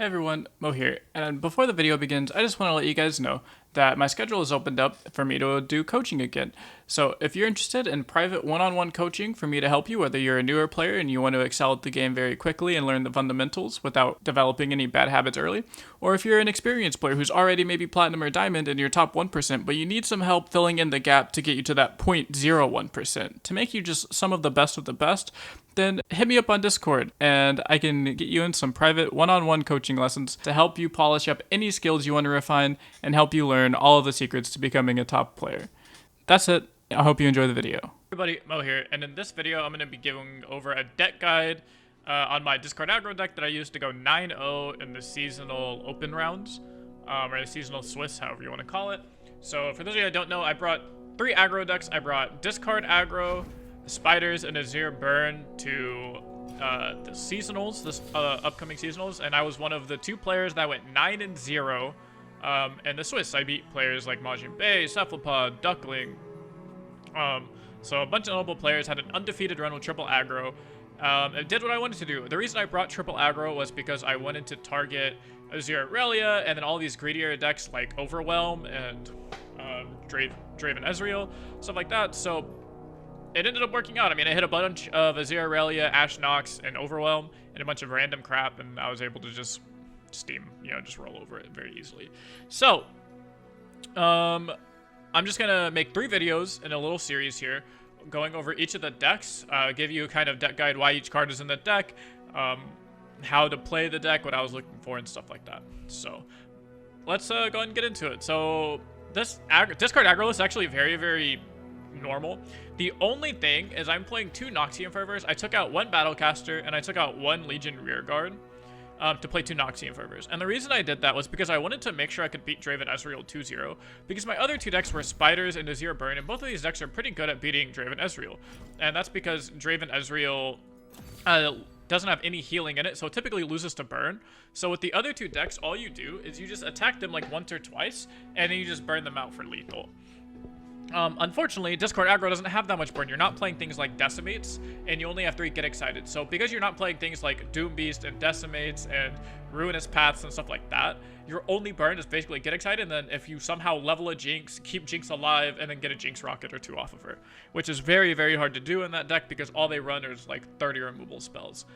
Hey everyone, Mo here, and before the video begins, I just want to let you guys know that my schedule is opened up for me to do coaching again. So if you're interested in private one-on-one coaching for me to help you, whether you're a newer player and you want to excel at the game very quickly and learn the fundamentals without developing any bad habits early, or if you're an experienced player who's already maybe platinum or diamond and you're top 1%, but you need some help filling in the gap to get you to that 0.01%, to make you just some of the best, then hit me up on Discord and I can get you in some private one-on-one coaching lessons to help you polish up any skills you want to refine and help you learn all of the secrets to becoming a top player. That's it. I hope you enjoy the video. Everybody, Mo here, and in this video I'm going to be giving over a deck guide on my Discord aggro deck that I used to go 9-0 in the seasonal open rounds, or the seasonal Swiss, however you want to call it. So for those of you that don't know, I brought 3 aggro decks. I brought Discard aggro, Spiders, and Azir Burn to the seasonals, this upcoming seasonals, and I was one of the 2 players that went 9-0. And the Swiss, I beat players like Majin Bay, Cephalopod, Duckling. So a bunch of notable players had an undefeated run with triple aggro. It did what I wanted to do. The reason I brought triple aggro was because I wanted to target Ezreal and then all these greedier decks like Overwhelm and Draven Ezreal, stuff like that. So it ended up working out. I mean, I hit a bunch of Ezreal, Ashe Nox, and Overwhelm, and a bunch of random crap, and I was able to just steam, just roll over it very easily. So, I'm just gonna make 3 videos in a little series here, going over each of the decks, give you a kind of deck guide, why each card is in the deck, how to play the deck, what I was looking for, and stuff like that. So, let's go ahead and get into it. So, this discard aggro is actually very, very normal. The only thing is I'm playing 2 Noxian Fervors. I took out 1 Battlecaster, and I took out 1 Legion Rearguard. To play 2 Noxian Fervors. And the reason I did that was because I wanted to make sure I could beat Draven Ezreal 2-0, because my other 2 decks were Spiders and Azir Burn, and both of these decks are pretty good at beating Draven Ezreal. And that's because Draven Ezreal doesn't have any healing in it, so it typically loses to Burn. So with the other 2 decks, all you do is you just attack them like once or twice, and then you just burn them out for lethal. Unfortunately, Discord aggro doesn't have that much burn. You're not playing things like Decimates, and you only have 3 Get Excited. So because you're not playing things like Doom Beast and Decimates and Ruinous Paths and stuff like that, your only burn is basically Get Excited, and then if you somehow level a Jinx, keep Jinx alive, and then get a Jinx Rocket or 2 off of her. Which is very, very hard to do in that deck because all they run is like 30 removal spells.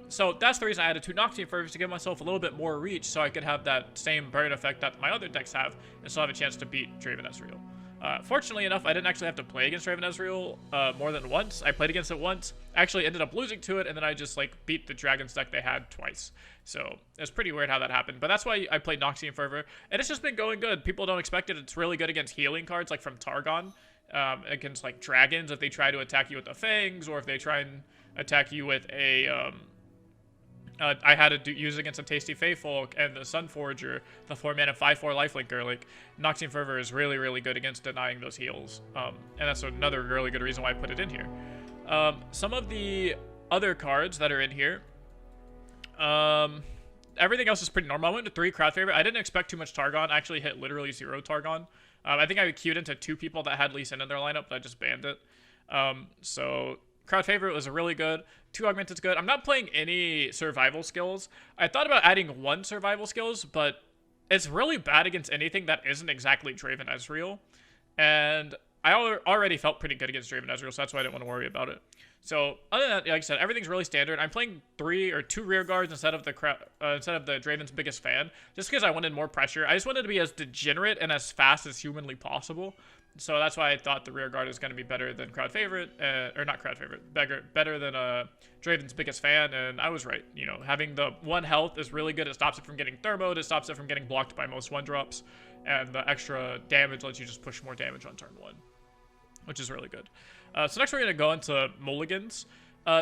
So that's the reason I added 2 Noxian Fervors, to give myself a little bit more reach so I could have that same burn effect that my other decks have and still have a chance to beat Draven Ezreal. Fortunately enough, I didn't actually have to play against Draven Ezreal more than once. I played against it once, actually ended up losing to it, and then I just beat the Dragon's deck they had twice. So it's pretty weird how that happened, but that's why I played Noxian Fervor, and it's just been going good. People don't expect it. It's really good against healing cards like from Targon, against like dragons if they try to attack you with the Fangs, or if they try and attack you with a I had to use against a Tasty Faithful and the Sunforger, the 4-mana 5/4 lifelinker. Like, Noxian Fervor is really, really good against denying those heals. And that's another really good reason why I put it in here. Some of the other cards that are in here, everything else is pretty normal. I went to 3 crowd favorite. I didn't expect too much Targon. I actually hit literally 0 Targon. I think I queued into 2 people that had Lee Sin in their lineup, but I just banned it. So crowd favorite was really good. 2 augmented's good. I'm not playing any survival skills. I thought about adding 1 survival skills, but it's really bad against anything that isn't exactly Draven Ezreal. And I already felt pretty good against Draven Ezreal, so that's why I didn't want to worry about it. So other than that, like I said, everything's really standard. I'm playing 3 or 2 rear guards instead of the Draven's biggest fan, just because I wanted more pressure. I just wanted to be as degenerate and as fast as humanly possible. So that's why I thought the rear guard is going to be better than crowd favorite, or not crowd favorite, better than Draven's biggest fan, and I was right. Having the 1 health is really good. It stops it from getting thermoed, it stops it from getting blocked by most 1-drops, and the extra damage lets you just push more damage on turn 1, which is really good. So next we're going to go into Mulligans.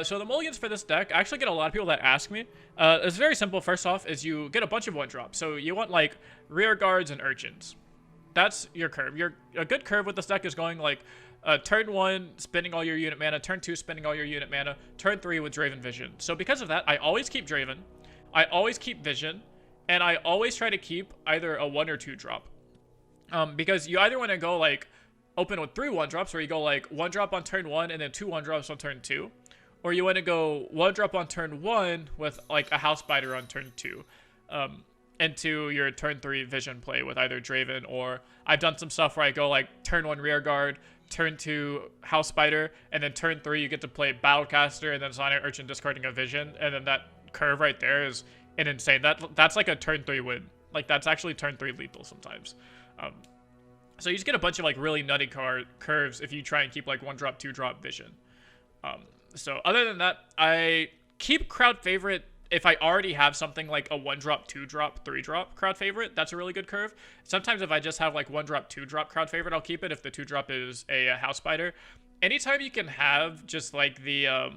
So the Mulligans for this deck, I actually get a lot of people that ask me. It's very simple. First off is you get a bunch of 1-drops. So you want like rear guards and urchins. That's your curve. A good curve with this deck is going like turn 1, spending all your unit mana, turn 2, spending all your unit mana, turn 3 with Draven Vision. So because of that, I always keep Draven, I always keep Vision, and I always try to keep either a 1 or 2 drop. Because you either want to go like open with 3 1-drops, where you go like 1-drop on turn 1 and then 2 1-drops on turn 2. Or you want to go 1-drop on turn 1 with like a House Spider on turn 2. into your turn 3 vision play with either Draven, or I've done some stuff where I go like turn 1 rearguard, turn 2 House Spider, and then turn 3 you get to play Battlecaster and then Sonic Urchin discarding a vision, and then that curve right there is an insane. That's like a turn 3 win. Like that's actually turn 3 lethal sometimes. So you just get a bunch of like really nutty curves if you try and keep like 1-drop, 2-drop vision. So other than that, I keep crowd favorite if I already have something like a 1-drop, 2-drop, 3-drop crowd favorite. That's a really good curve. Sometimes if I just have like 1-drop, 2-drop crowd favorite, I'll keep it if the 2-drop is a House Spider. Anytime you can have just like the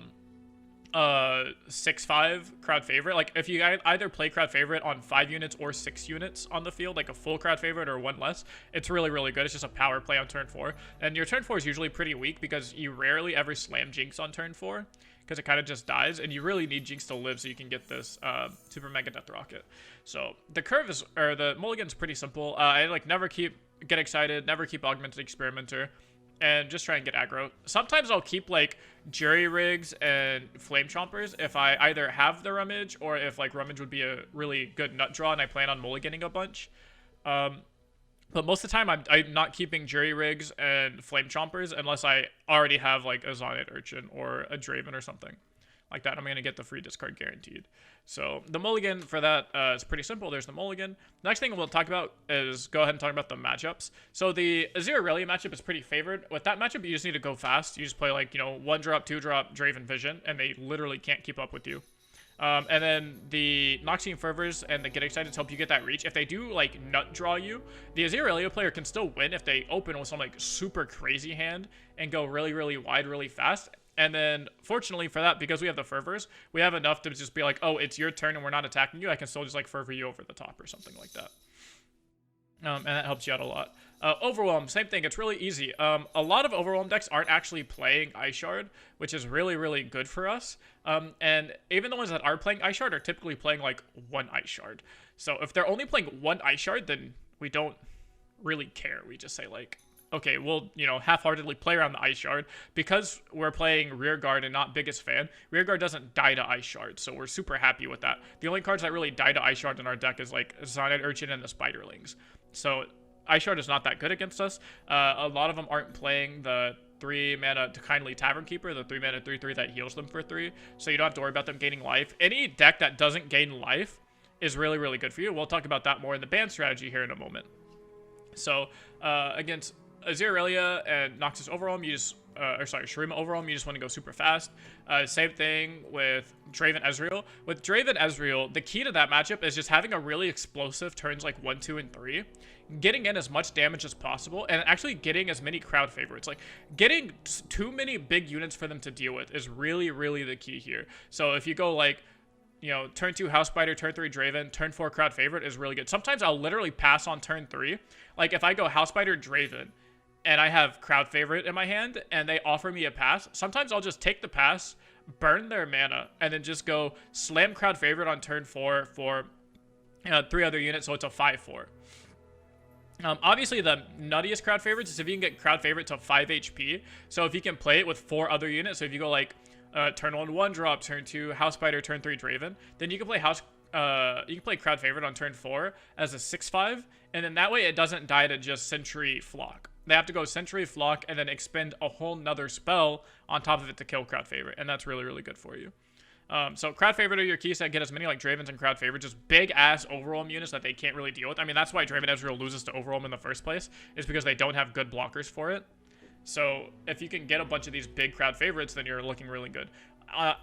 6-5 crowd favorite, like if you either play crowd favorite on 5 units or 6 units on the field, like a full crowd favorite or one less, it's really, really good. It's just a power play on turn 4. And your turn 4 is usually pretty weak because you rarely ever slam Jinx on turn 4. Because it kind of just dies, and you really need Jinx to live so you can get this Super Mega Death Rocket. So the curve is, or the Mulligan's pretty simple. I like never get excited, never keep Augmented Experimenter, and just try and get aggro. Sometimes I'll keep like Jury Rigs and Flame Chompers if I either have the Rummage or if like Rummage would be a really good nut draw and I plan on mulliganing a bunch. But most of the time, I'm not keeping Jury Rigs and Flame Chompers unless I already have, like, a Zonnet Urchin or a Draven or something like that. I'm going to get the free discard guaranteed. So the mulligan for that is pretty simple. There's the mulligan. Next thing we'll talk about is go ahead and talk about the matchups. So the Ezreal matchup is pretty favored. With that matchup, you just need to go fast. You just play, like, 1-drop, 2-drop Draven Vision, and they literally can't keep up with you. And then the Noxian Fervors and the Get Excited help you get that reach. If they do, like, nut draw you, the Ezreal player can still win if they open with some, like, super crazy hand and go really, really wide, really fast. And then, fortunately for that, because we have the Fervors, we have enough to just be like, oh, it's your turn and we're not attacking you. I can still just, like, Fervor you over the top or something like that. And that helps you out a lot. Overwhelm, same thing. It's really easy. A lot of Overwhelm decks aren't actually playing Ice Shard, which is really, really good for us. And even the ones that are playing Ice Shard are typically playing, like, 1 Ice Shard. So if they're only playing 1 Ice Shard, then we don't really care. We just say, like, okay, we'll, half-heartedly play around the Ice Shard. Because we're playing Rearguard and not Biggest Fan, Rearguard doesn't die to Ice Shard, so we're super happy with that. The only cards that really die to Ice Shard in our deck is, like, Zonnet Urchin and the Spiderlings. So Ice Shard is not that good against us. A lot of them aren't playing the 3-mana Kindly Tavern Keeper, the 3-mana 3/3 that heals them for 3, so you don't have to worry about them gaining life. Any deck that doesn't gain life is really, really good for you. We'll talk about that more in the ban strategy here in a moment. So, against Ezreal and Noxus Overwhelm, you just, Shurima Overwhelm, you just want to go super fast. Same thing with Draven Ezreal. With Draven Ezreal, the key to that matchup is just having a really explosive turns like 1, 2, and 3, getting in as much damage as possible, and actually getting as many crowd favorites. Like, getting too many big units for them to deal with is really, really the key here. So if you go like, turn 2 House Spider, turn 3 Draven, turn 4 crowd favorite is really good. Sometimes I'll literally pass on turn 3. Like, if I go House Spider, Draven, and I have crowd favorite in my hand, and they offer me a pass, sometimes I'll just take the pass, burn their mana, and then just go slam crowd favorite on turn 4 for 3 other units, so it's a 5/4. Obviously, the nuttiest crowd favorites is if you can get crowd favorite to 5 HP. So if you can play it with 4 other units, so if you go like turn 1 1-drop, turn 2 House Spider, turn 3 Draven, then you can play crowd favorite on turn 4 as a 6/5, and then that way it doesn't die to just Sentry Flock. They have to go Sentry Flock and then expend a whole nother spell on top of it to kill crowd favorite, and that's really, really good for you. So crowd favorite are your keys that get as many like Dravens and crowd favorite, just big ass Overwhelm units that they can't really deal with. I mean, that's why Draven Ezreal loses to Overwhelm in the first place, is because they don't have good blockers for it. So if you can get a bunch of these big crowd favorites, then you're looking really good.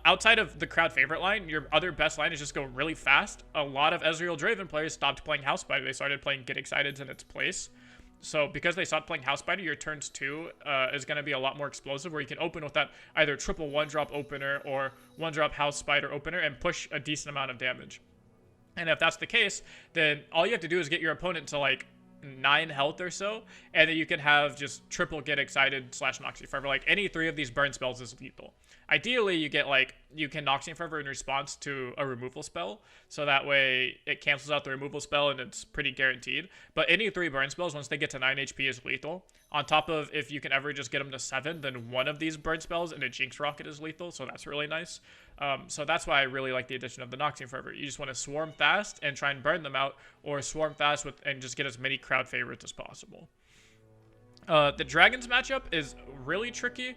Outside of the crowd favorite line, your other best line is just go really fast. A lot of Ezreal Draven players stopped playing House Spider. They started playing Get Exciteds in its place. So because they stopped playing House Spider, your turns 2 is going to be a lot more explosive, where you can open with that either triple 1-drop opener or 1-drop House Spider opener and push a decent amount of damage. And if that's the case, then all you have to do is get your opponent to like 9 health or so, and then you can have just triple Get Excited / Noxy Forever. Like any 3 of these burn spells is lethal. Ideally, you get like, you can Noxian Fervor in response to a removal spell, so that way it cancels out the removal spell and it's pretty guaranteed. But any 3 burn spells, once they get to 9 HP, is lethal. On top of, if you can ever just get them to 7, then one of these burn spells and a Jinx Rocket is lethal, so that's really nice. So that's why I really like the addition of the Noxian Fervor. You just want to swarm fast and try and burn them out, or swarm fast with and just get as many crowd favorites as possible. The Dragons matchup is really tricky.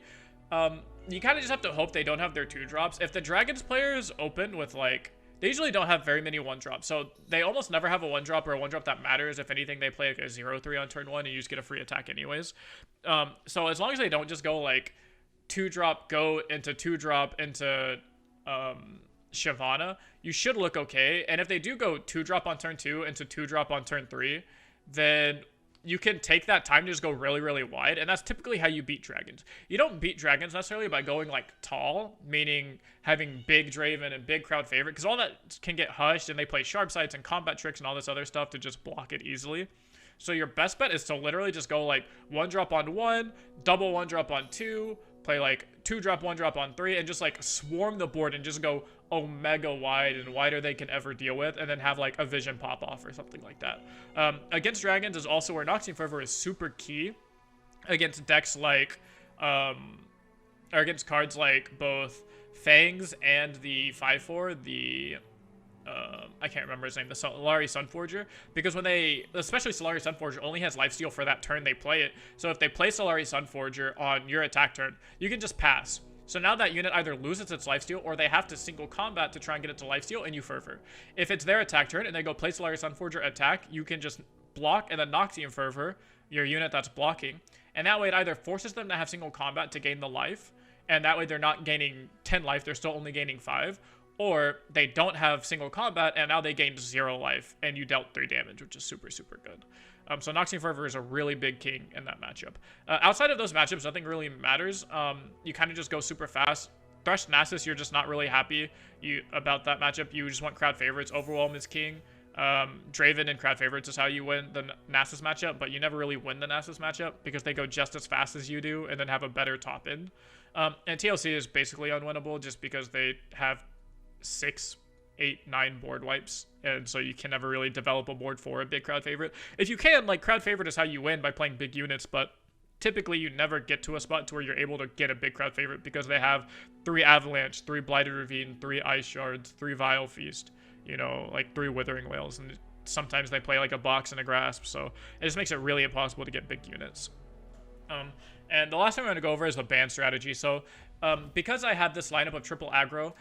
You kind of just have to hope they don't have their 2-drops. If the Dragons players open with, like, they usually don't have very many 1-drops, so they almost never have a 1-drop or a 1-drop that matters. If anything, they play like a 0-3 on turn 1 and you just get a free attack anyways. So as long as they don't just go like 2-drop, go into 2-drop into Shyvana, you should look okay. And if they do go 2-drop on turn 2 into 2-drop on turn 3, then you can take that time to just go really, really wide, and that's typically how you beat dragons. You don't beat dragons necessarily by going, like, tall, meaning having big Draven and big crowd favorite, because all that can get hushed, and they play sharp sights and combat tricks and all this other stuff to just block it easily. So your best bet is to literally just go, like, 1-drop on 1, double 1-drop on 2, play, like, 2-drop, 1-drop on 3, and just, like, swarm the board and just go omega wide and wider they can ever deal with, and then have like a vision pop off or something like that. Against dragons is also where Noxian Fervor is super key against decks like or against cards like both Fangs and the 5/4, the I can't remember his name, the Solari Sunforger, because when they, especially Solari Sunforger, only has lifesteal for that turn they play it. So if they play Solari Sunforger on your attack turn, you can just pass. So now that unit either loses its lifesteal or they have to single combat to try and get it to lifesteal, and you Fervor. If it's their attack turn and they go play Solari Sunforger attack, you can just block and then Noxian Fervor your unit that's blocking. And that way it either forces them to have single combat to gain the life, and that way they're not gaining 10 life, they're still only gaining 5. Or they don't have single combat and now they gained 0 life and you dealt 3 damage, which is super, super good. So Noxian Fervor is a really big king in that matchup. Outside of those matchups, nothing really matters. You kind of just go super fast. Thresh Nasus, you're just not really happy about that matchup. You just want crowd favorites. Overwhelm is king. Draven and crowd favorites is how you win the Nasus matchup, but you never really win the Nasus matchup because they go just as fast as you do and then have a better top end. And TLC is basically unwinnable just because they have 6, 8, 9 board wipes, and so you can never really develop a board for a big crowd favorite. If you can, like, crowd favorite is how you win by playing big units, but typically you never get to a spot to where you're able to get a big crowd favorite because they have 3 Avalanche, 3 Blighted Ravine, 3 Ice Shards, 3 Vile Feast, you know, like 3 Withering Wails, and sometimes they play like a Box and a Grasp, so it just makes it really impossible to get big units. And the last thing I'm going to go over is the ban strategy. So because I have this lineup of triple aggro,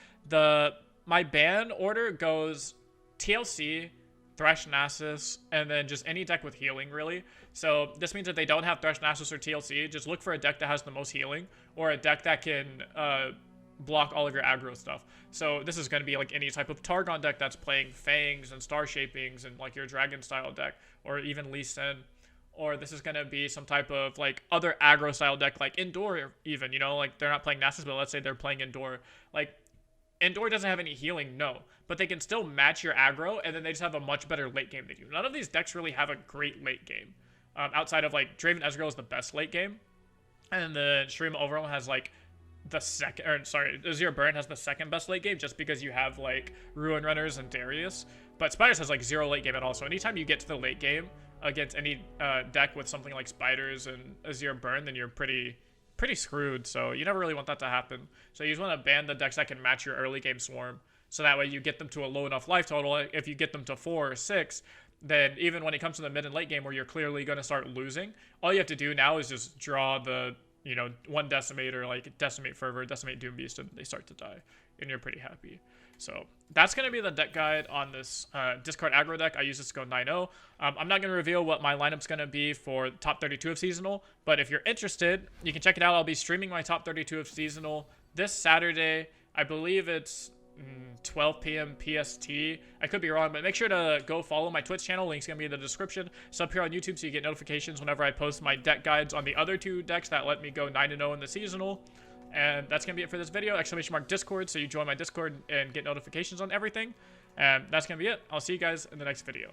my ban order goes TLC, Thresh Nasus, and then just any deck with healing, really. So this means that they don't have Thresh Nasus or TLC, just look for a deck that has the most healing, or a deck that can block all of your aggro stuff. So this is going to be like any type of Targon deck that's playing Fangs and Star Shapings and like your Dragon style deck, or even Lee Sin. Or this is going to be some type of like other aggro style deck, like Indoor even, you know, like they're not playing Nasus, but let's say they're playing Indoor. Like, Indoor doesn't have any healing, no, but they can still match your aggro, and then they just have a much better late game than you. None of these decks really have a great late game, outside of like Draven Ezreal is the best late game, and the Shreem Overwhelm has like the second, or sorry, Azir Burn has the second best late game just because you have like Ruin Runners and Darius, but Spiders has like 0 late game at all. So anytime you get to the late game against any deck with something like Spiders and Azir Burn, then you're pretty screwed, so you never really want that to happen. So you just want to ban the decks that can match your early game swarm, so that way you get them to a low enough life total. If you get them to 4 or 6, then even when it comes to the mid and late game where you're clearly going to start losing, all you have to do now is just draw the, you know, 1 Decimate or like Decimate Fervor, Decimate Doombeast, and they start to die, and you're pretty happy. So that's going to be the deck guide on this discard aggro deck. I use this to go 9-0. I'm not going to reveal what my lineup's going to be for top 32 of Seasonal, but if you're interested, you can check it out. I'll be streaming my top 32 of Seasonal this Saturday. I believe it's 12 p.m. PST. I could be wrong, but make sure to go follow my Twitch channel. Link's going to be in the description. Sub here on YouTube so you get notifications whenever I post my deck guides on the other 2 decks that let me go 9-0 in the Seasonal. And that's going to be it for this video. Exclamation mark Discord, so you join my Discord and get notifications on everything. And that's going to be it. I'll see you guys in the next video.